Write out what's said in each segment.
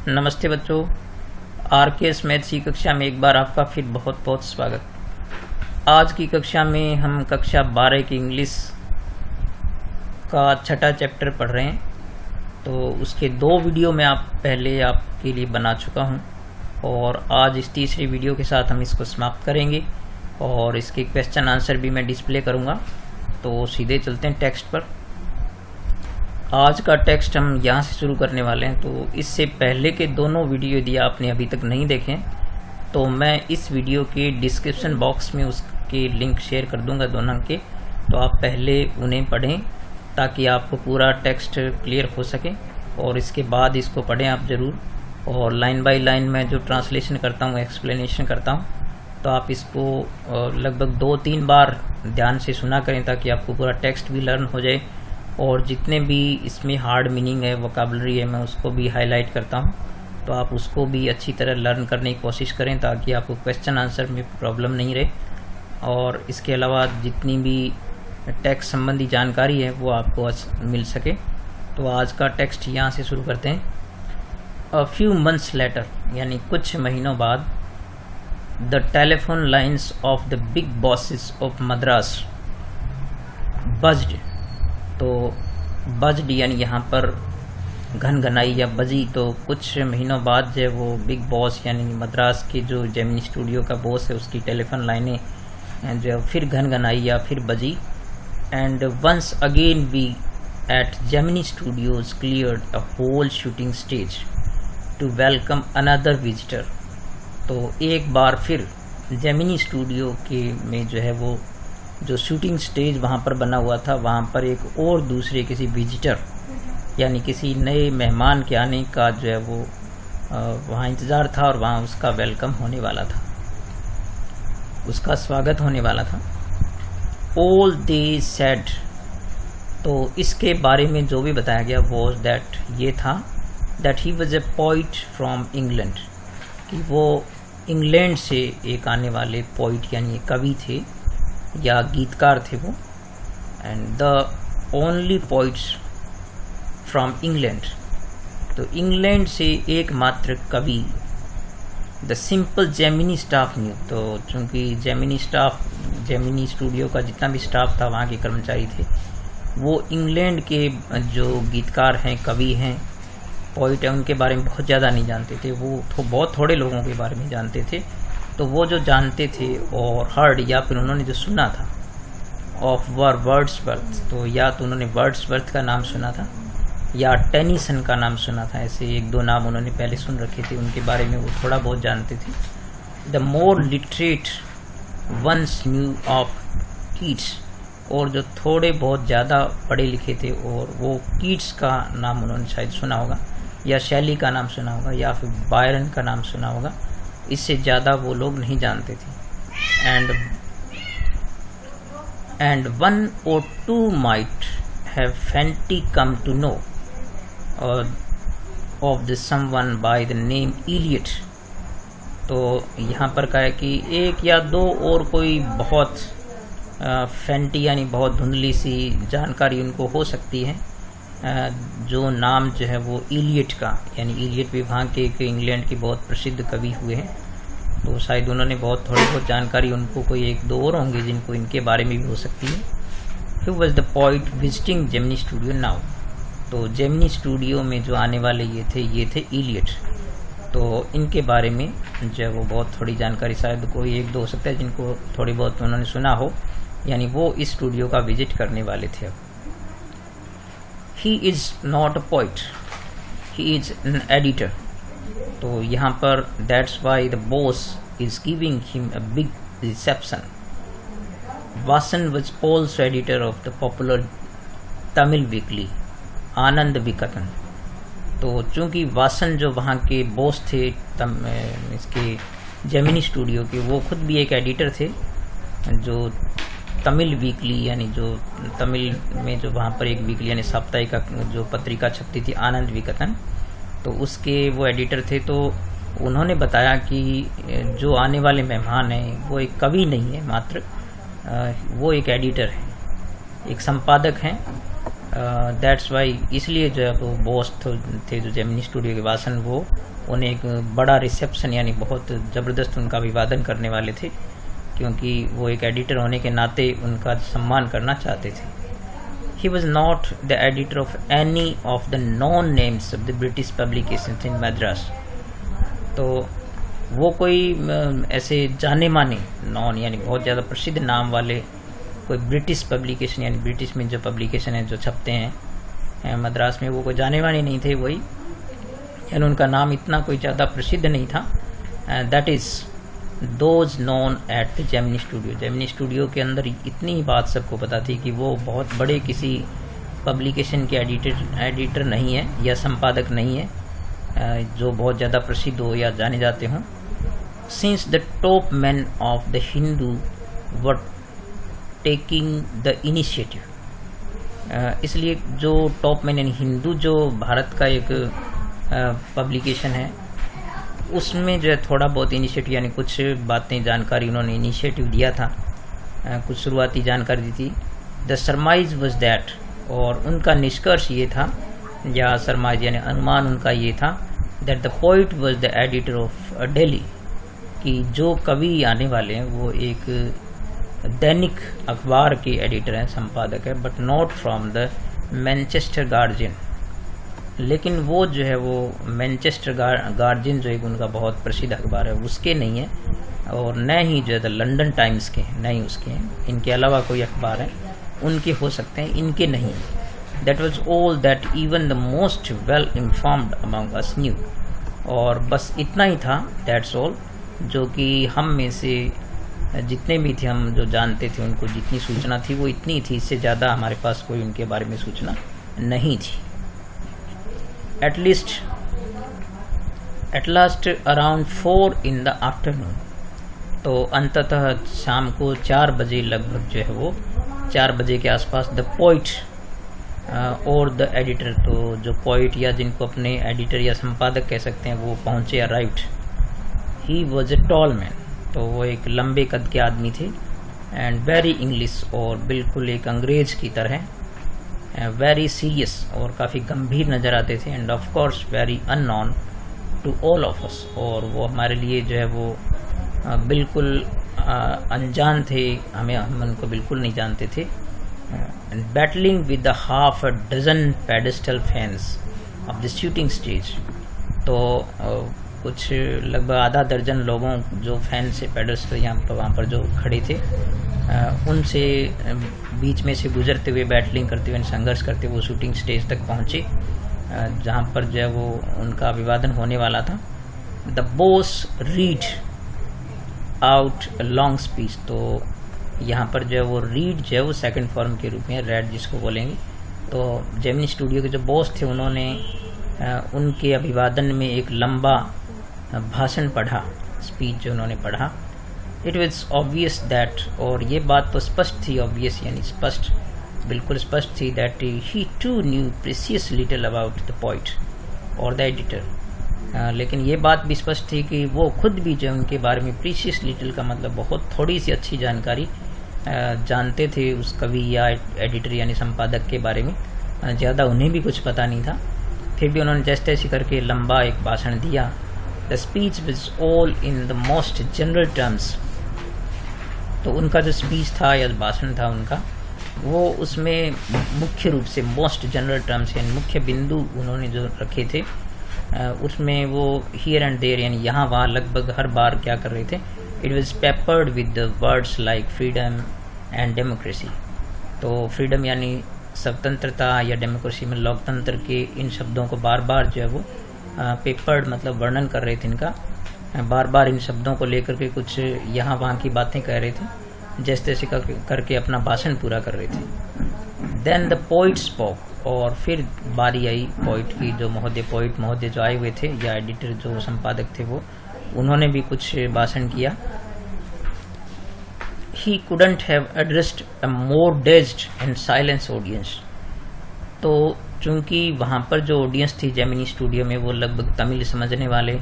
नमस्ते बच्चों, RKS maths की कक्षा में एक बार आपका फिर बहुत बहुत स्वागत। आज की कक्षा में हम कक्षा 12 की इंग्लिश का छठा चैप्टर पढ़ रहे हैं। तो उसके 2 वीडियो मैं पहले आपके लिए बना चुका हूं और आज इस तीसरी वीडियो के साथ हम इसको समाप्त करेंगे और इसके क्वेश्चन आंसर भी मैं डिस्प्ले करूंगा। तो सीधे चलते हैं टेक्स्ट पर। आज का टेक्स्ट हम यहाँ से शुरू करने वाले हैं। तो इससे पहले के दोनों वीडियो यदि आपने अभी तक नहीं देखे तो मैं इस वीडियो के डिस्क्रिप्शन बॉक्स में उसके लिंक शेयर कर दूंगा दोनों के। तो आप पहले उन्हें पढ़ें ताकि आपको पूरा टेक्स्ट क्लियर हो सके और इसके बाद इसको पढ़ें आप ज़रूर। और लाइन बाय लाइन मैं जो ट्रांसलेशन करता हूँ, एक्सप्लेनेशन करता हूँ, तो आप इसको लगभग 2-3 बार ध्यान से सुना करें ताकि आपको पूरा टेक्स्ट भी लर्न हो जाए। और जितने भी इसमें हार्ड मीनिंग है, वोकैबुलरी है, मैं उसको भी हाईलाइट करता हूँ। तो आप उसको भी अच्छी तरह लर्न करने की कोशिश करें ताकि आपको क्वेश्चन आंसर में प्रॉब्लम नहीं रहे। और इसके अलावा जितनी भी टेक्स्ट संबंधी जानकारी है वो आपको मिल सके। तो आज का टेक्स्ट यहाँ से शुरू करते हैं। अ फ्यू मंथ्स लेटर, यानी कुछ महीनों बाद, the telephone lines of the big bosses of Madras buzzed. तो बज्ड यानी यहाँ पर घनघनाई या बजी। तो कुछ महीनों बाद जो वो बिग बॉस यानी मद्रास के जो जेमिनी स्टूडियो का बॉस है उसकी टेलीफोन लाइनें जो फिर घनघनाई या फिर बजी। And once again we at Gemini Studios cleared a whole shooting stage to welcome another visitor. तो एक बार फिर जेमिनी स्टूडियो के में जो है वो जो शूटिंग स्टेज वहाँ पर बना हुआ था, वहाँ पर एक और दूसरे किसी विजिटर यानी किसी नए मेहमान के आने का जो है वो वहाँ इंतज़ार था और वहाँ उसका वेलकम होने वाला था, उसका स्वागत होने वाला था। ऑल दे सेड, तो इसके बारे में जो भी बताया गया वो दैट ये था that he was a poet from England, कि वो इंग्लैंड से एक आने वाले पोइट यानी कवि थे या गीतकार थे वो। And the only poets from England, तो इंग्लैंड से एकमात्र कवि the simple Gemini staff new. तो चूँकि जेमिनी स्टूडियो का जितना भी स्टाफ था, वहाँ के कर्मचारी थे, वो इंग्लैंड के जो गीतकार हैं, कवि हैं, पोइट हैं, उनके बारे में बहुत ज़्यादा नहीं जानते थे। वो बहुत थोड़े लोगों के बारे में जानते थे। तो वो जो जानते थे और हर्ड या फिर उन्होंने जो सुना था ऑफ वर्ड्सवर्थ, तो या तो उन्होंने वर्ड्सवर्थ का नाम सुना था या टेनिसन का नाम सुना था। ऐसे 1-2 नाम उन्होंने पहले सुन रखे थे, उनके बारे में वो थोड़ा बहुत जानते थे। The more literate ones knew of Keats, और जो थोड़े बहुत ज़्यादा पढ़े लिखे थे और वो कीट्स का नाम उन्होंने शायद सुना होगा या शैली का नाम सुना होगा या फिर बायरन का नाम सुना होगा। इससे ज़्यादा वो लोग नहीं जानते थे। And 1 or 2 might have faintly come to know of the someone by the name Eliot। तो यहाँ पर कहा है कि 1 या 2 और कोई बहुत फैंटी यानी बहुत धुंधली सी जानकारी उनको हो सकती है, जो नाम जो है वो इलियट का, यानी इलियट भी वहाँ के इंग्लैंड के बहुत प्रसिद्ध कवि हुए हैं। तो शायद उन्होंने थोड़ी बहुत जानकारी, उनको कोई 1-2 और होंगे जिनको इनके बारे में भी हो सकती है। Who was the poet visiting Gemini studio now. तो जेमिनी स्टूडियो में जो आने वाले ये थे इलियट। तो इनके बारे में जो है वो बहुत थोड़ी जानकारी, शायद कोई 1-2 हो सकता है जिनको थोड़ी बहुत उन्होंने सुना हो, यानी वो इस स्टूडियो का विजिट करने वाले थे। अब he is not a poet, he is an editor. तो यहाँ पर that's why the boss is giving him a big reception. Vasan was also editor of the popular Tamil weekly Anand Vikatan. तो चूँकि वासन जो वहाँ के बॉस थे इसके जेमिनी स्टूडियो के, वो खुद भी एक एडिटर थे जो तमिल वीकली यानी जो तमिल में जो वहाँ पर एक वीकली यानी साप्ताहिक जो पत्रिका छपती थी आनंद विकटन, तो उसके वो एडिटर थे। तो उन्होंने बताया कि जो आने वाले मेहमान हैं वो एक कवि नहीं है, मात्र वो एक एडिटर है, एक संपादक हैं दैट्स वाई, इसलिए जो है वो बॉस थे जो जेमिनी स्टूडियो के वासन, वो उन्हें एक बड़ा रिसेप्शन यानी बहुत ज़बरदस्त उनका अभिवादन करने वाले थे, क्योंकि वो एक एडिटर होने के नाते उनका सम्मान करना चाहते थे। He was not the editor of any of the known names of the British publications in Madras। तो वो कोई ऐसे जाने माने नॉन यानी बहुत ज़्यादा प्रसिद्ध नाम वाले कोई ब्रिटिश पब्लिकेशन यानी ब्रिटिश में जो पब्लिकेशन है जो छपते हैं मद्रास में, वो कोई जाने माने नहीं थे। वही यानी उनका नाम इतना कोई ज़्यादा प्रसिद्ध नहीं था। That is those known at the Gemini studio. Gemini studio के अंदर इतनी ही बात सबको पता थी कि वो बहुत बड़े किसी पब्लिकेशन के एडिटर नहीं है या संपादक नहीं है जो बहुत ज़्यादा प्रसिद्ध हो या जाने जाते हों। Since the top man of the Hindu were taking the initiative, इसलिए जो टॉप मैन यानी हिंदू जो भारत का एक पब्लिकेशन है उसमें जो है थोड़ा बहुत इनिशिएटिव यानी कुछ बातें जानकारी उन्होंने इनिशिएटिव दिया था, कुछ शुरुआती जानकारी दी थी। द सरमाइज वॉज दैट, और उनका निष्कर्ष ये था या सरमाइज यानी अनुमान उनका ये था, that the poet was the editor of daily, कि जो कवि आने वाले हैं वो एक दैनिक अखबार के एडिटर हैं, संपादक है, but not from the Manchester guardian. लेकिन वो जो है वो मैनचेस्टर गार्जियन जो एक उनका बहुत प्रसिद्ध अखबार है उसके नहीं है, और न ही जो है द लंदन टाइम्स के, न ही उसके हैं। इनके अलावा कोई अखबार है उनके हो सकते हैं, इनके नहीं। That was all that even the most well informed among us new, और बस इतना ही था, दैट्स ऑल, जो कि हम में से जितने भी थे, हम जो जानते थे उनको जितनी सूचना थी वो इतनी थी, इससे ज़्यादा हमारे पास कोई उनके बारे में सूचना नहीं थी। At last around 4 in the afternoon, तो अंततः शाम को 4 बजे लगभग जो है वो 4 बजे के आसपास द पोइट और द एडिटर, तो जो पोइट या जिनको अपने एडिटर या संपादक कह सकते हैं वो पहुँचे, arrived. He was a tall man, तो वो एक लंबे कद के आदमी थे, एंड वेरी इंग्लिश, और बिल्कुल एक अंग्रेज की तरह, वेरी सीरियस और काफ़ी गंभीर नज़र आते थे, and of course very unknown to all of us, और वो हमारे लिए जो है वो बिल्कुल अनजान थे, हम उनको बिल्कुल नहीं जानते थे। And battling with the half a dozen pedestal fans of the shooting stage, तो कुछ लगभग आधा दर्जन लोगों जो फैन से पेडस्टल यहाँ पर वहाँ पर जो खड़े थे, उनसे बीच में से गुजरते हुए, बैटलिंग करते हुए, संघर्ष करते हुए वो शूटिंग स्टेज तक पहुँचे, जहाँ पर जो है वो उनका अभिवादन होने वाला था। The boss read out long speech, तो यहाँ पर जो है वो रीड जो है वो सेकंड फॉर्म के रूप में रेड जिसको बोलेंगे। तो जेमिनी स्टूडियो के जो बॉस थे उन्होंने उनके अभिवादन में एक लंबा भाषण पढ़ा, स्पीच जो उन्होंने पढ़ा। इट वॉज ऑब्वियस दैट, और ये बात तो स्पष्ट थी, ऑब्वियस यानी स्पष्ट, बिल्कुल स्पष्ट थी, that he too knew precious little about the poet और द एडिटर। लेकिन ये बात भी स्पष्ट थी कि वो खुद भी जो उनके बारे में, प्रीसियस लिटिल का मतलब बहुत थोड़ी सी अच्छी जानकारी जानते थे उस कवि या एडिटर यानी संपादक के बारे में, ज़्यादा उन्हें भी कुछ पता नहीं था। फिर भी उन्होंने जैसे तैसे करके लंबा एक भाषण दिया। The speech was all in the most general terms, तो उनका जो स्पीच था या भाषण था उनका, वो उसमें मुख्य रूप से मोस्ट जनरल टर्म्स यानी मुख्य बिंदु उन्होंने जो रखे थे, उसमें वो हियर एंड देयर यानी यहाँ वहाँ लगभग हर बार क्या कर रहे थे, it was peppered with words like freedom and democracy. तो फ्रीडम यानी स्वतंत्रता या डेमोक्रेसी में लोकतंत्र के इन शब्दों को बार बार जो है वो पेपर्ड मतलब वर्णन कर रहे थे इनका, बार बार इन शब्दों को लेकर के कुछ यहाँ वहाँ की बातें कह रहे थे, जैसे तैसे करके अपना भाषण पूरा कर रहे थे। देन द पोइट स्पोक, और फिर बारी आई पोइट की, जो पोइट महोदय जो आए हुए थे या एडिटर जो संपादक थे वो, उन्होंने भी कुछ भाषण किया। He couldn't have addressed a more dazed and silenced audience। तो चूंकि वहाँ पर जो ऑडियंस थी जेमिनी स्टूडियो में वो लगभग तमिल समझने वाले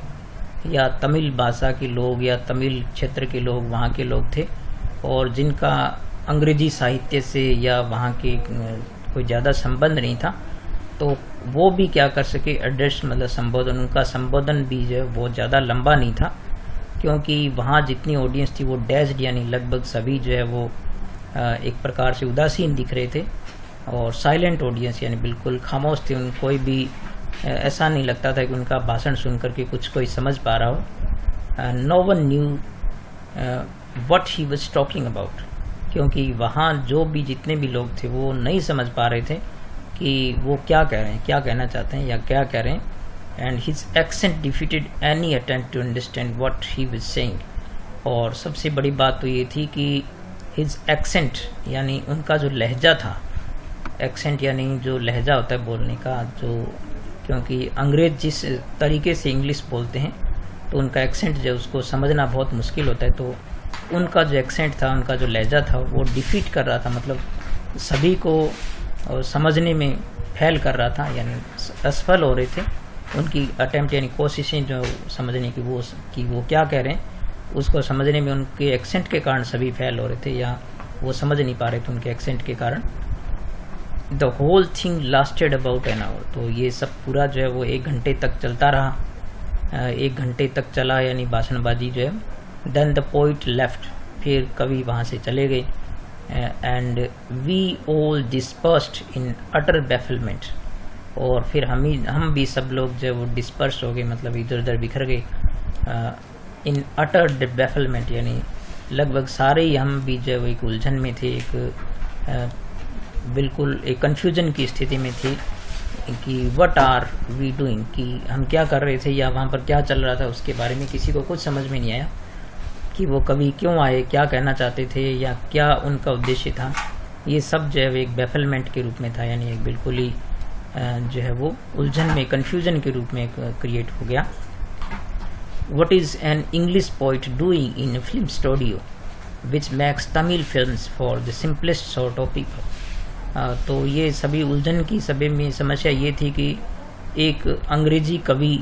या तमिल भाषा के लोग या तमिल क्षेत्र के लोग वहाँ के लोग थे, और जिनका अंग्रेजी साहित्य से या वहाँ के कोई ज़्यादा संबंध नहीं था, तो वो भी क्या कर सके, एड्रेस मतलब संबोधन, उनका संबोधन भी जो है बहुत ज़्यादा लंबा नहीं था, क्योंकि वहाँ जितनी ऑडियंस थी वो डैज्ड यानी लगभग सभी जो है वो एक प्रकार से उदासीन दिख रहे थे, और साइलेंट ऑडियंस यानी बिल्कुल खामोश थे। उन कोई भी ऐसा नहीं लगता था कि उनका भाषण सुन करके कुछ कोई समझ पा रहा हो। No one knew what he was talking about, क्योंकि वहाँ जो भी जितने भी लोग थे वो नहीं समझ पा रहे थे कि वो क्या कह रहे हैं, क्या कहना चाहते हैं या क्या कह रहे हैं। And his accent defeated any attempt to understand what he was saying. और सबसे बड़ी बात तो ये थी कि हिज एक्सेंट यानी उनका जो लहजा था, एक्सेंट यानी जो लहजा होता है बोलने का, जो क्योंकि अंग्रेज जिस तरीके से इंग्लिश बोलते हैं तो उनका एक्सेंट जो उसको समझना बहुत मुश्किल होता है, तो उनका जो एक्सेंट था, उनका जो लहजा था वो डिफीट कर रहा था, मतलब सभी को समझने में फेल कर रहा था, यानी असफल हो रहे थे उनकी अटेम्प्ट यानी कोशिशें जो समझने की वो क्या कह रहे हैं उसको समझने में उनके एक्सेंट के कारण सभी फेल हो रहे थे या वो समझ नहीं पा रहे थे उनके एक्सेंट के कारण। The whole thing lasted about an hour, तो ये सब पूरा जो है वो 1 घंटे तक चलता रहा, 1 घंटे तक चला यानी भाषणबाजी जो है। देन द पोइट लेफ्ट, फिर कवि वहाँ से चले गए। एंड वी ऑल डिस्पर्स्ड इन अटर बैफलमेंट, और फिर हम भी सब लोग जो वो डिस्पर्स हो गए, मतलब इधर उधर बिखर गए। इन अटर बैफलमेंट यानी लगभग सारे ही हम भी जो एक उलझन में थे, एक बिल्कुल एक कन्फ्यूजन की स्थिति में थे कि व्हाट आर वी डूइंग, कि हम क्या कर रहे थे या वहाँ पर क्या चल रहा था उसके बारे में किसी को कुछ समझ में नहीं आया कि वो कवि क्यों आए, क्या कहना चाहते थे या क्या उनका उद्देश्य था। ये सब जो है एक बैफलमेंट के रूप में था, यानी एक बिल्कुल ही जो है वो उलझन में कन्फ्यूजन के रूप में क्रिएट हो गया। What is an English poet doing in a film studio which makes Tamil films for the simplest sort of people? तो ये सभी उलझन की सभी में समस्या ये थी कि एक अंग्रेजी कवि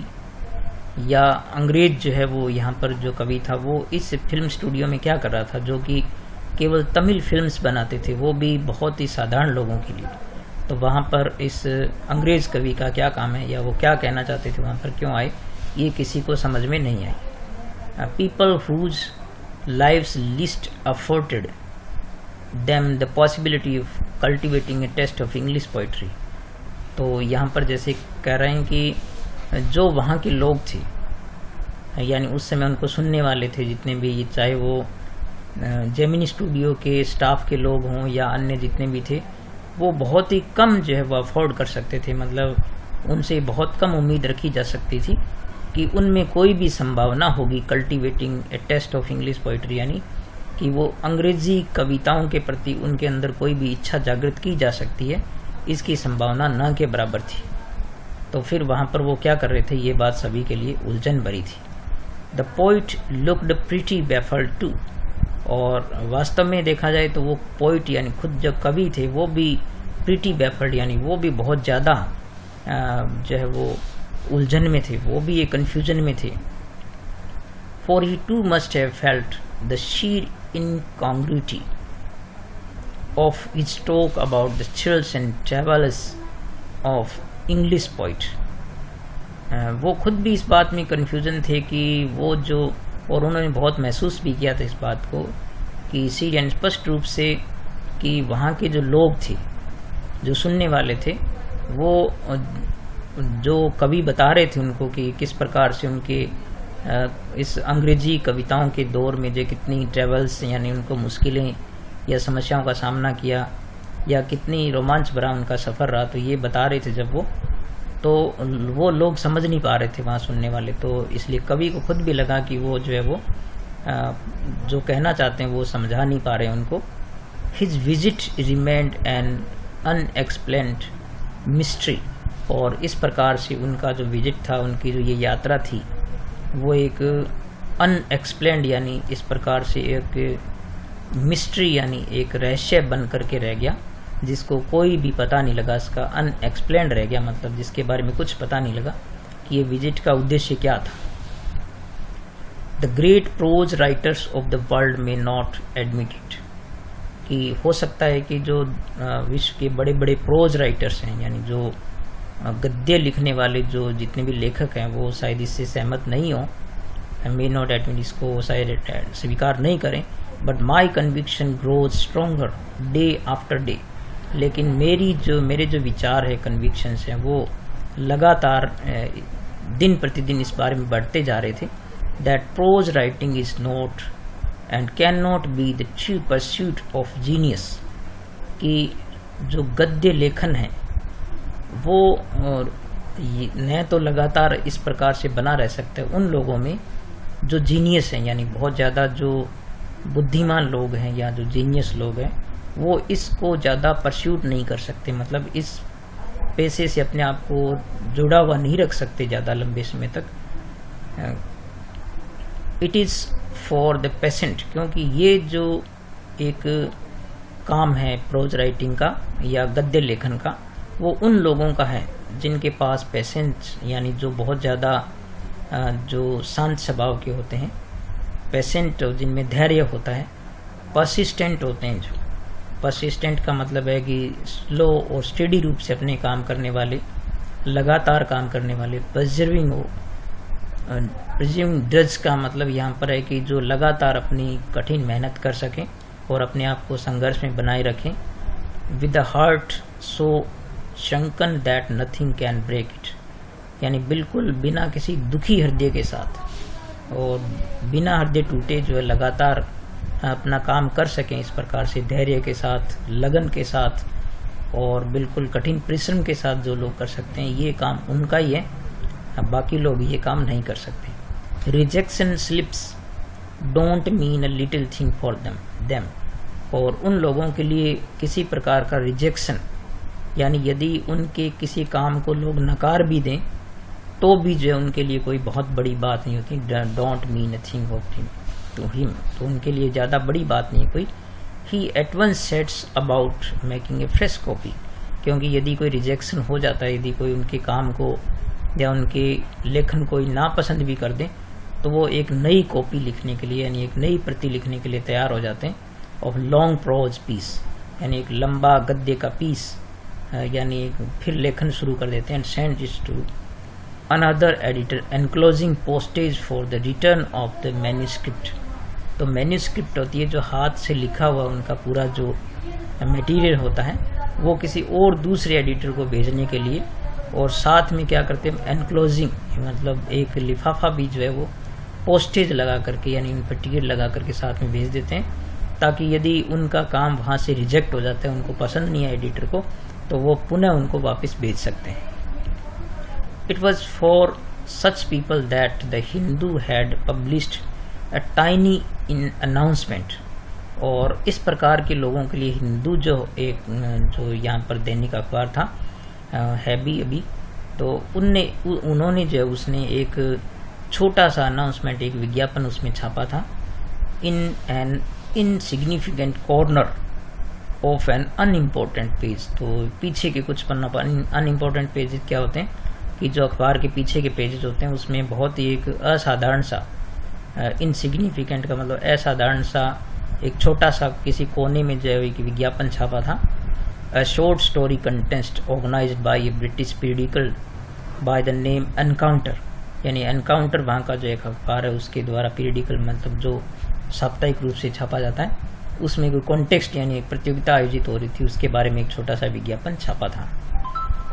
या अंग्रेज जो है वो यहाँ पर जो कवि था वो इस फिल्म स्टूडियो में क्या कर रहा था, जो कि केवल तमिल फिल्म्स बनाते थे, वो भी बहुत ही साधारण लोगों के लिए। तो वहाँ पर इस अंग्रेज कवि का क्या काम है या वो क्या कहना चाहते थे, वहाँ पर क्यों आए, ये किसी को समझ में नहीं आई। People whose lives least afforded them the possibility of cultivating a taste of English poetry. तो यहाँ पर जैसे कह रहे हैं कि जो वहाँ के लोग थे, यानी उस समय उनको सुनने वाले थे जितने भी, चाहे वो जेमिनी स्टूडियो के स्टाफ के लोग हों या अन्य जितने भी थे, वो बहुत ही कम जो है वो अफोर्ड कर सकते थे, मतलब उनसे बहुत कम उम्मीद रखी जा सकती थी कि उनमें कोई भी संभावना होगी cultivating a taste of English poetry, यानी कि वो अंग्रेजी कविताओं के प्रति उनके अंदर कोई भी इच्छा जागृत की जा सकती है, इसकी संभावना न के बराबर थी। तो फिर वहाँ पर वो क्या कर रहे थे, ये बात सभी के लिए उलझन भरी थी। The poet looked pretty baffled too, और वास्तव में देखा जाए तो वो पोइट यानी खुद जो कवि थे वो भी प्रीटी बैफल्ड यानी वो भी बहुत ज़्यादा जो है वो उलझन में थे, वो भी एक कन्फ्यूजन में थे। For he too must have felt the sheer incongruity of his talk about the chills and travels of English poet. वो खुद भी इस बात में कन्फ्यूजन थे कि वो जो, और उन्होंने बहुत महसूस भी किया था इस बात को कि शीर स्पष्ट रूप से कि वहाँ के जो लोग थे, जो सुनने वाले थे, वो जो कवि बता रहे थे उनको कि किस प्रकार से उनके इस अंग्रेजी कविताओं के दौर में जो कितनी ट्रेवल्स यानी उनको मुश्किलें या समस्याओं का सामना किया या कितनी रोमांच भरा उनका सफ़र रहा, तो ये बता रहे थे जब वो लोग समझ नहीं पा रहे थे वहाँ सुनने वाले। तो इसलिए कवि को खुद भी लगा कि वो जो है वो जो कहना चाहते हैं वो समझा नहीं पा रहे उनको। His visit remained an unexplained mystery, और इस प्रकार से उनका जो विजिट था, उनकी जो ये यात्रा थी, वो एक अनएक्सप्लेन्ड यानी इस प्रकार से एक मिस्ट्री यानी एक रहस्य बन करके रह गया, जिसको कोई भी पता नहीं लगा, इसका अनएक्सप्लेन्ड रह गया, मतलब जिसके बारे में कुछ पता नहीं लगा कि ये विजिट का उद्देश्य क्या था। The great prose writers of the world may not admit it, कि हो सकता है कि जो विश्व के बड़े बड़े प्रोज राइटर्स हैं, यानी जो गद्य लिखने वाले जो जितने भी लेखक हैं, वो शायद इससे सहमत नहीं हो, मे नॉट एडमिट, इसको शायद स्वीकार नहीं करें, but my conviction grows stronger day after day. लेकिन मेरे जो विचार है, कन्विक्शंस हैं, वो लगातार दिन प्रतिदिन इस बारे में बढ़ते जा रहे थे, that pros writing is not and can not be the true pursuit of genius, कि जो गद्य लेखन है वो न तो लगातार इस प्रकार से बना रह सकते हैं उन लोगों में जो जीनियस हैं, यानी बहुत ज़्यादा जो बुद्धिमान लोग हैं या जो जीनियस लोग हैं, वो इसको ज़्यादा परस्यूट नहीं कर सकते, मतलब इस पेशे से अपने आप को जुड़ा हुआ नहीं रख सकते ज़्यादा लंबे समय तक। It is for the patient, क्योंकि ये जो एक काम है प्रोज राइटिंग का या गद्य लेखन का, वो उन लोगों का है जिनके पास पेशेंस, यानी जो बहुत ज़्यादा जो शांत स्वभाव के होते हैं, पेशेंट जिनमें धैर्य होता है, परसिस्टेंट होते हैं। जो परसिस्टेंट का मतलब है कि स्लो और स्टेडी रूप से अपने काम करने वाले, लगातार काम करने वाले। प्रिजर्विंग ड्रज का मतलब यहाँ पर है कि जो लगातार अपनी कठिन मेहनत कर सकें और अपने आप को संघर्ष में बनाए रखें। With the heart so shrunken that nothing can break it, यानी बिल्कुल बिना किसी दुखी हृदय के साथ और बिना हृदय टूटे जो है लगातार अपना काम कर सकें, इस प्रकार से धैर्य के साथ, लगन के साथ और बिल्कुल कठिन परिश्रम के साथ जो लोग कर सकते हैं, ये काम उनका ही है, बाकी लोग ये काम नहीं कर सकते। Rejection slips don't mean a little thing for them, और उन लोगों के लिए किसी प्रकार का रिजेक्शन, यानी यदि उनके किसी काम को लोग नकार भी दें तो भी जो है उनके लिए कोई बहुत बड़ी बात नहीं होती। Don't mean a thing of him to him, तो उनके लिए ज़्यादा बड़ी बात नहीं कोई। He at once sets about making a fresh copy, क्योंकि यदि कोई रिजेक्शन हो जाता है, यदि कोई उनके काम को या उनके लेखन को नापसंद भी कर दें, तो वो एक नई कॉपी लिखने के लिए, यानी एक नई प्रति लिखने के लिए तैयार हो जाते हैं। ऑफ लॉन्ग प्रोज पीस, यानी एक लंबा गद्य का पीस, यानी फिर लेखन शुरू कर देते हैं। Send it to another editor enclosing postage for the return of the manuscript. तो मैन्यूस्क्रिप्ट होती है जो हाथ से लिखा हुआ उनका पूरा जो मटेरियल होता है, वो किसी और दूसरे एडिटर को भेजने के लिए, और साथ में क्या करते हैं, एनक्लोजिंग मतलब एक लिफाफा भी जो है वो पोस्टेज लगा करके, यानी मटेरियल लगा करके साथ में भेज देते हैं, ताकि यदि उनका काम वहाँ से रिजेक्ट हो जाता है, उनको पसंद नहीं है एडिटर को, तो वो पुनः उनको वापस भेज सकते हैं। It was for such people that the Hindu had published a tiny in announcement, और इस प्रकार के लोगों के लिए हिंदू जो जो यहाँ पर दैनिक अखबार था है भी अभी, तो उन्होंने जो है उसने एक छोटा सा अनाउंसमेंट, एक विज्ञापन उसमें छापा था। In an insignificant corner of an unimportant page, तो पीछे के कुछ पन्ना पर अनइम्पोर्टेंट पेज क्या होते हैं कि जो अखबार के पीछे के पेजेस होते हैं उसमें बहुत ही एक असाधारण सा, इनसिग्निफिकेंट का मतलब असाधारण सा, एक छोटा सा किसी कोने में जो है एक विज्ञापन छापा था। A short story contest organised by a British periodical by the name Encounter, यानी एनकाउंटर वहाँ का जो एक अखबार है उसके द्वारा, पीरियडिकल मतलब जो साप्ताहिक रूप से छापा जाता है, उसमें कोई कॉन्टेक्स्ट यानी एक प्रतियोगिता आयोजित हो रही थी, उसके बारे में एक छोटा सा विज्ञापन छापा था।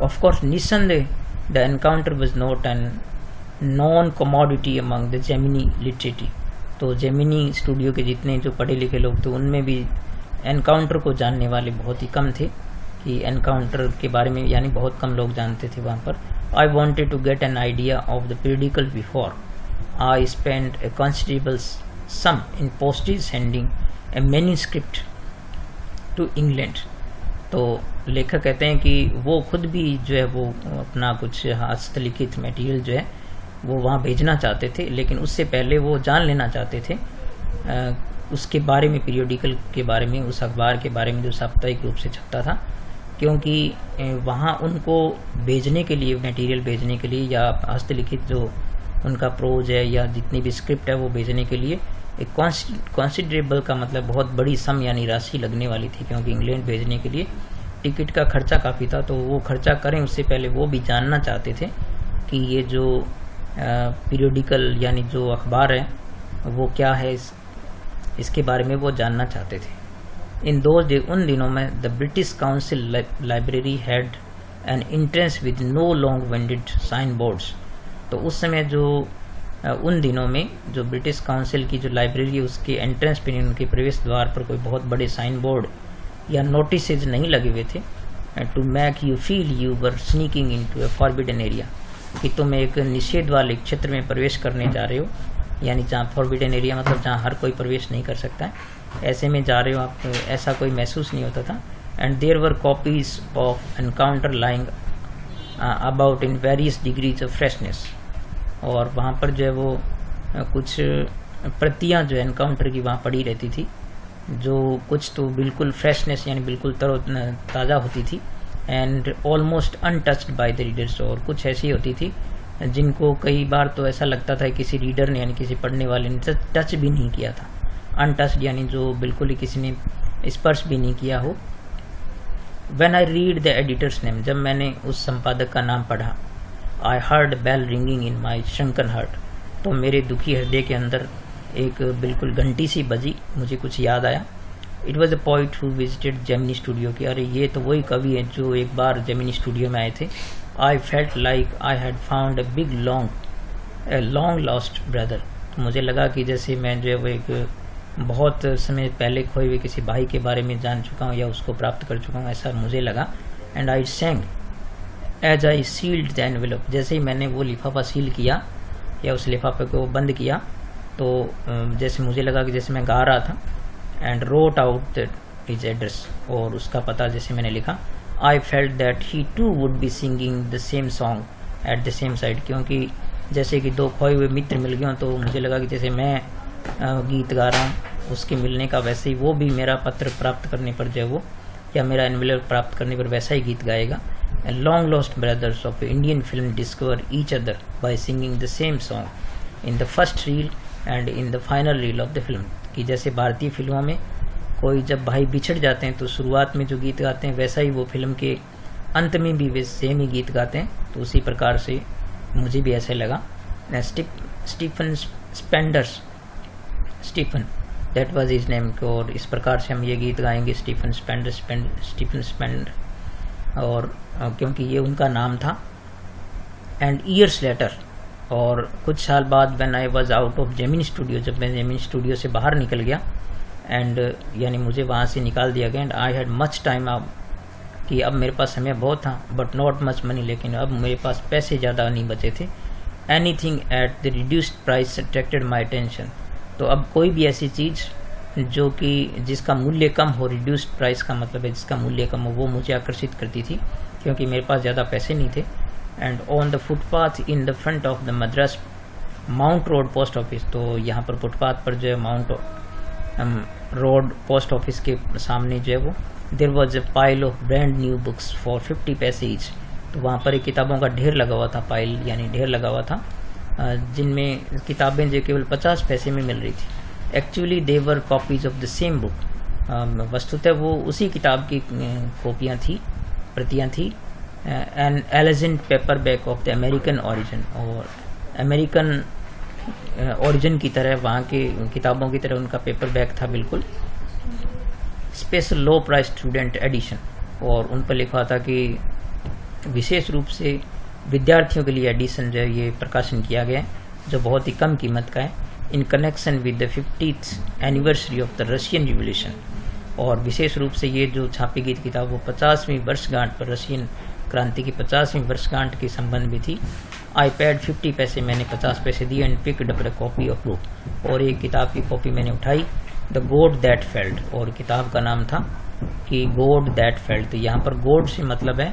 ऑफ कोर्स निस्संदेह the encounter was not an non commodity among the Gemini literati, तो जेमिनी स्टूडियो के जितने जो पढ़े लिखे लोग थे उनमें भी एनकाउंटर को जानने वाले बहुत ही कम थे, कि एनकाउंटर के बारे में यानी बहुत कम लोग जानते थे वहाँ पर। I wanted to get an idea of the periodical before I spend a considerable sum in postage sending a manuscript to England. तो लेखक कहते हैं कि वो खुद भी जो है वो अपना कुछ हस्तलिखित मटेरियल जो है वो वहाँ भेजना चाहते थे, लेकिन उससे पहले वो जान लेना चाहते थे उसके बारे में, पीरियडिकल के बारे में, उस अखबार के बारे में जो साप्ताहिक रूप से छपता था, क्योंकि वहाँ उनको भेजने के लिए, मटेरियल भेजने के लिए या हस्तलिखित जो उनका प्रोज है या जितनी भी स्क्रिप्ट है वो भेजने के लिए एक कॉन्सिडरेबल का मतलब बहुत बड़ी सम यानी राशि लगने वाली थी, क्योंकि इंग्लैंड भेजने के लिए टिकट का खर्चा काफ़ी था। तो वो खर्चा करें उससे पहले वो भी जानना चाहते थे कि ये जो पीरियोडिकल यानी जो अखबार है वो क्या है, इसके बारे में वो जानना चाहते थे। उन दिनों में the British Council library had an entrance with no long winded sign boards. तो उस समय जो उन दिनों में जो ब्रिटिश काउंसिल की जो लाइब्रेरी है उसके एंट्रेंस पे उनके प्रवेश द्वार पर कोई बहुत बड़े साइन बोर्ड या नोटिसेज नहीं लगे हुए थे to make you feel you were sneaking into a forbidden area, कि तुम एक निषेध वाले क्षेत्र में प्रवेश करने जा रहे हो, यानी जहाँ फॉरबिडन एरिया मतलब जहाँ हर कोई प्रवेश नहीं कर सकता है, ऐसे में जा रहे हो आप, ऐसा कोई महसूस नहीं होता था। And there were copies of Encounter lying about in various degrees of freshness, और वहाँ पर जो है वो कुछ प्रतियाँ जो एनकाउंटर की वहाँ पड़ी रहती थी, जो कुछ तो बिल्कुल फ्रेशनेस यानी बिल्कुल ताज़ा होती थी, and almost untouched by the readers, और कुछ ऐसी होती थी जिनको कई बार तो ऐसा लगता था किसी रीडर ने यानी किसी पढ़ने वाले ने टच भी नहीं किया था। अनटच्ड यानी जो बिल्कुल ही किसी ने स्पर्श भी नहीं किया हो। When I read the editor's name, जब मैंने उस संपादक का नाम पढ़ा, I heard bell ringing in my shrunken heart, तो मेरे दुखी हृदय के अंदर एक बिल्कुल घंटी सी बजी, मुझे कुछ याद आया। It was a poet who visited Gemini studio, कि अरे ये तो वही कवि है जो एक बार जेमिनी स्टूडियो में आए थे। I felt like I had found a big long lost brother, तो मुझे लगा कि जैसे मैं जो है वो एक बहुत समय पहले खोए हुए किसी भाई के बारे में जान चुका हूँ या उसको प्राप्त कर चुका हूँ, ऐसा मुझे लगा। And I sang as I sealed the envelope, जैसे ही मैंने वो लिफाफा सील किया या उस लिफाफे को बंद किया, तो जैसे मुझे लगा कि जैसे मैं गा रहा था। And wrote out his address, और उसका पता जैसे मैंने लिखा। I felt that he too would be singing the same song at the same side, क्योंकि जैसे कि दो खोए हुए मित्र मिल गए, तो मुझे लगा कि जैसे मैं गीत गा रहा हूँ उसके मिलने का, वैसे ही वो भी मेरा पत्र प्राप्त करने पर जो वो या मेरा एनवेलप प्राप्त करने पर वैसा ही गीत गाएगा। Long lost brothers of Indian film discover each other by singing the same song in the first reel and in the final reel of the film, कि जैसे भारतीय फिल्मों में कोई जब भाई बिछड़ जाते हैं तो शुरुआत में जो गीत गाते हैं वैसा ही वो फिल्म के अंत में भी वे सेम ही गीत गाते हैं, तो उसी प्रकार से मुझे भी ऐसे लगा। Stephen that was his name, और इस प्रकार से हम ये गीत गाएंगे, स्टीफन स्पेंडर, और क्योंकि ये उनका नाम था। एंड ईयर्स लेटर, और कुछ साल बाद when I was out of Gemini studio, जब मैं जेमिनी स्टूडियो से बाहर निकल गया, एंड यानी मुझे वहाँ से निकाल दिया गया। And I had much time, अब कि अब मेरे पास समय बहुत था, बट नॉट मच मनी, लेकिन अब मेरे पास पैसे ज़्यादा नहीं बचे थे। Anything at the reduced price attracted my attention, तो अब कोई भी ऐसी चीज़ जो कि जिसका मूल्य कम हो, रिड्यूस्ड प्राइस का मतलब है जिसका मूल्य कम हो, वो मुझे आकर्षित करती थी, क्योंकि मेरे पास ज़्यादा पैसे नहीं थे। And on the footpath in the front of the Madras mount road post office, तो यहाँ पर फुटपाथ पर जो है माउंट रोड पोस्ट ऑफिस के सामने जो है वो there was a pile of brand new books for 50 paise each, तो वहाँ पर एक किताबों का ढेर लगा हुआ था, पाइल यानी ढेर लगा हुआ था, जिनमें किताबें जो केवल 50 पैसे में मिल रही थी। Actually there were copies of the same book, वस्तुतः वो उसी किताब की कॉपियाँ थी, प्रतियाँ थी। An elegant paper back of the American origin, और अमेरिकन ओरिजिन की तरह वहाँ के किताबों की तरह उनका पेपर बैक था बिल्कुल। Special low price student edition, और उन पर लिखा था कि विशेष रूप से विद्यार्थियों के लिए एडिशन जो है ये प्रकाशन किया गया है, जो बहुत ही कम कीमत का है, in connection with the 50th anniversary of the Russian revolution. और विशेष रूप से ये जो छापी गई किताब वो 50वीं वर्षगांठ पर, रशियन क्रांति की 50वीं वर्षगांठ के संबंध में थी। आई पेड 50 पैसे, मैंने 50 पैसे दिए। And picked up the copy of book, और एक किताब की कॉपी मैंने उठाई, द गॉड दैट फेल्ट, और किताब का नाम था कि गॉड दैट फेल्ट। तो यहाँ पर गॉड से मतलब है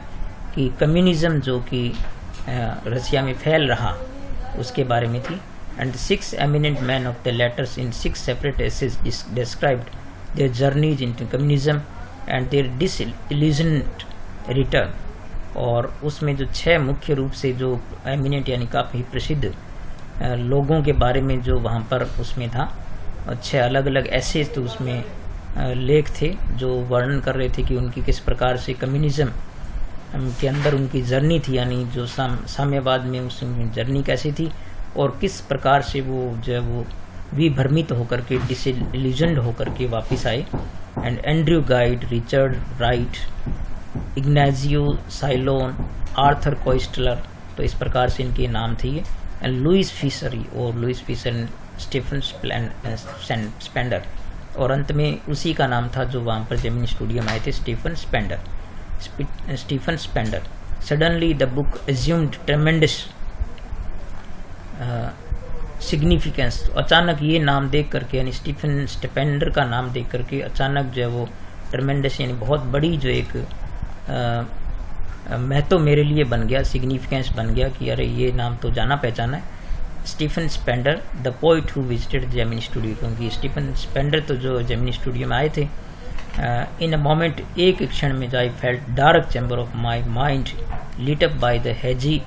कि कम्युनिज्म जो कि रशिया में फैल रहा उसके बारे में थी। And 6 eminent men of the letters in 6 separate essays described their journeys into communism and their disillusioned return। और उसमें जो 6 मुख्य रूप से जो एमिनेंट यानी काफ़ी प्रसिद्ध लोगों के बारे में जो वहाँ पर उसमें था। 6 अलग अलग ऐसे तो उसमें लेख थे जो वर्णन कर रहे थे कि उनकी किस प्रकार से कम्युनिज्म के अंदर उनकी जर्नी थी, यानी जो साम्यवाद में उसकी जर्नी कैसी थी और किस प्रकार से वो जो है वो विभ्रमित होकर के, डिसइल्यूजन्ड होकर के वापस आए। And Andrew Gide, Richard Wright, Ignazio Silone, Arthur Koestler, तो इस प्रकार से इनके नाम थे ये। And Louis Fischer, Stephen Spender, और अंत में उसी का नाम था जो वहाँ पर जेमिनी स्टूडियो में आए थे, Stephen Spender. Suddenly the book assumed tremendous significance. अचानक ये नाम देख करके, यानी स्टीफन स्पेंडर का नाम देख करके अचानक जो है वो ट्रेमेंडस यानी बहुत बड़ी जो एक महत्व मेरे लिए बन गया, सिग्निफिकेंस बन गया कि अरे ये नाम तो जाना पहचाना है। Stephen Spender the poet who visited Gemini Studios, क्योंकि स्टीफन स्पेंडर तो जो जेमिनी स्टूडियो में आए थे। इन अ मोमेंट, एक क्षण में, I felt dark chamber of my mind lit up by the hazy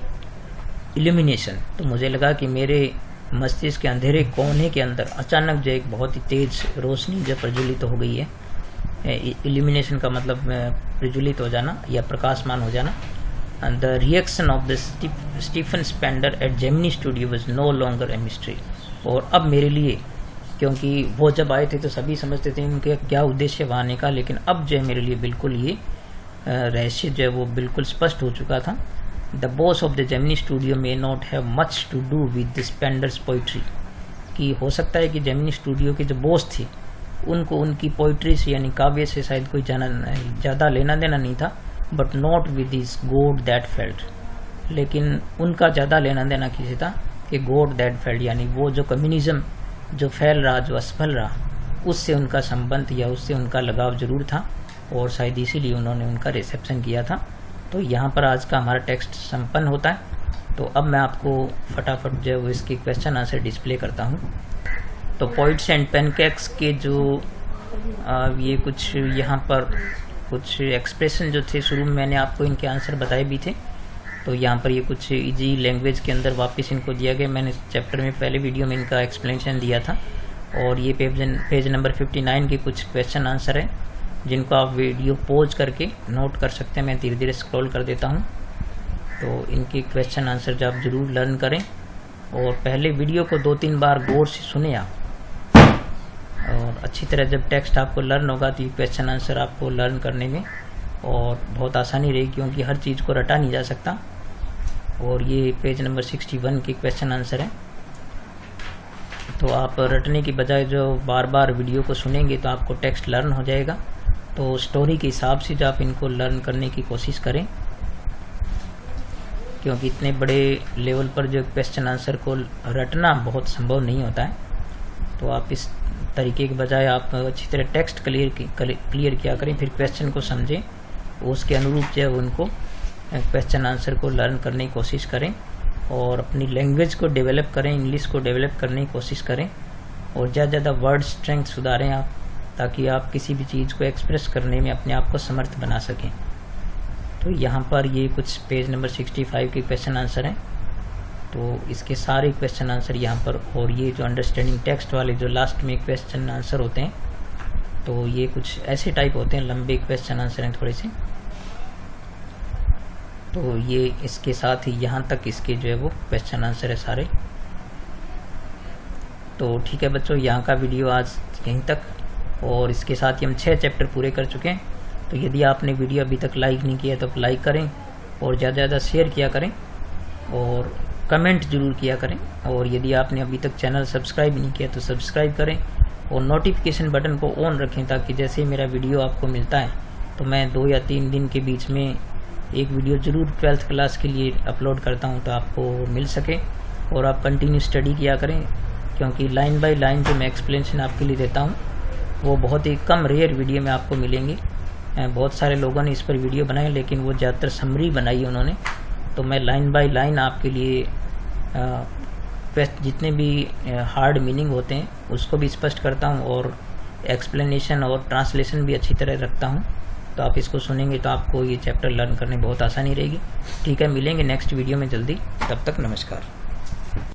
illumination, तो मुझे लगा कि मेरे मस्तिष्क के अंधेरे कोने के अंदर अचानक जो एक बहुत ही तेज रोशनी जो प्रज्वलित हो गई है। इल्यूमिनेशन का मतलब प्रज्वलित हो जाना या प्रकाशमान हो जाना। And the reaction of the Stephen Spender at Gemini Studio was no longer a mystery। और अब मेरे लिए, क्योंकि वो जब आए थे तो सभी समझते थे उनके क्या उद्देश्य वहाँ आने का, लेकिन अब जो है मेरे लिए बिल्कुल ये रहस्य जो है वो बिल्कुल स्पष्ट हो चुका था। The boss of the Gemini Studios may not have much to do with the Spender's poetry, कि हो सकता है कि जेमिनी स्टूडियो के जो बॉस थे उनको उनकी पोइट्री से यानी काव्य से शायद कोई ज़्यादा लेना देना नहीं था। But not with this God that felt, लेकिन उनका ज़्यादा लेना देना किसी था कि गॉड दैट फेल्ट, यानी वो जो कम्युनिज्म जो फैल रहा, जो असफल रहा, उससे उनका संबंध या उससे उनका लगाव जरूर था, और शायद इसीलिए उन्होंने उनका रिसेप्शन किया था। तो यहाँ पर आज का हमारा टेक्स्ट संपन्न होता है। तो अब मैं आपको फटाफट जो है इसके क्वेश्चन आंसर डिस्प्ले करता हूँ। तो पोइट्स एंड पैनकेक्स के जो ये कुछ यहाँ पर कुछ एक्सप्रेशन जो थे, शुरू में मैंने आपको इनके आंसर बताए भी थे। तो यहाँ पर ये कुछ इजी लैंग्वेज के अंदर वापस इनको दिया गया। मैंने चैप्टर में पहले वीडियो में इनका एक्सप्लेनेशन दिया था, और ये पेज नंबर 59 के कुछ क्वेश्चन आंसर है जिनको आप वीडियो पॉज करके नोट कर सकते हैं। मैं धीरे धीरे स्क्रॉल कर देता हूँ। तो इनके क्वेश्चन आंसर जो आप ज़रूर लर्न करें, और पहले वीडियो को 2-3 बार गौर से सुने आप, और अच्छी तरह जब टेक्स्ट आपको लर्न होगा तो ये क्वेश्चन आंसर आपको लर्न करने में और बहुत आसानी रहेगी, क्योंकि हर चीज़ को रटा नहीं जा सकता। और ये पेज नंबर 61 के क्वेश्चन आंसर है। तो आप रटने की बजाय जो बार बार वीडियो को सुनेंगे तो आपको टेक्स्ट लर्न हो जाएगा। तो स्टोरी के हिसाब से जो आप इनको लर्न करने की कोशिश करें, क्योंकि इतने बड़े लेवल पर जो क्वेश्चन आंसर को रटना बहुत संभव नहीं होता है। तो आप इस तरीके के बजाय आप अच्छी तरह टेक्स्ट क्लियर किया करें, फिर क्वेश्चन को समझें, उसके अनुरूप जो है उनको क्वेश्चन आंसर को लर्न करने की कोशिश करें, और अपनी लैंग्वेज को डेवलप करें, इंग्लिश को डेवलप करने की कोशिश करें, और ज़्यादा वर्ड स्ट्रेंथ सुधारें आप, ताकि आप किसी भी चीज़ को एक्सप्रेस करने में अपने आप को समर्थ बना सकें। तो यहाँ पर ये कुछ पेज नंबर 65 के क्वेश्चन आंसर हैं। तो इसके सारे क्वेश्चन आंसर यहाँ पर, और ये जो अंडरस्टैंडिंग टेक्स्ट वाले जो लास्ट में क्वेश्चन आंसर होते हैं, तो ये कुछ ऐसे टाइप होते हैं, लंबे क्वेश्चन आंसर हैं थोड़े से। तो ये इसके साथ ही यहाँ तक इसके जो है वो क्वेश्चन आंसर है सारे। तो ठीक है बच्चों, यहाँ का वीडियो आज यहीं तक, और इसके साथ ही हम 6 चैप्टर पूरे कर चुके हैं। तो यदि आपने वीडियो अभी तक लाइक नहीं किया तो आप लाइक करें, और ज़्यादा से ज़्यादा शेयर किया करें, और कमेंट जरूर किया करें। और यदि आपने अभी तक चैनल सब्सक्राइब नहीं किया तो सब्सक्राइब करें, और नोटिफिकेशन बटन को ऑन रखें, ताकि जैसे मेरा वीडियो आपको मिलता है तो मैं 2 या 3 दिन के बीच में एक वीडियो ज़रूर 12th क्लास के लिए अपलोड करता हूं, तो आपको मिल सके। और आप कंटिन्यू स्टडी किया करें, क्योंकि लाइन बाय लाइन जो मैं एक्सप्लेनेशन आपके लिए देता हूं वो बहुत ही कम रेयर वीडियो में आपको मिलेंगे। बहुत सारे लोगों ने इस पर वीडियो बनाए, लेकिन वो ज़्यादातर समरी बनाई है उन्होंने। तो मैं लाइन बाय लाइन आपके लिए जितने भी हार्ड मीनिंग होते हैं उसको भी स्पष्ट करता हूं, और एक्सप्लेनेशन और ट्रांसलेशन भी अच्छी तरह रखता हूं। तो आप इसको सुनेंगे तो आपको ये चैप्टर लर्न करने में बहुत आसानी रहेगी। ठीक है, मिलेंगे नेक्स्ट वीडियो में जल्दी, तब तक नमस्कार।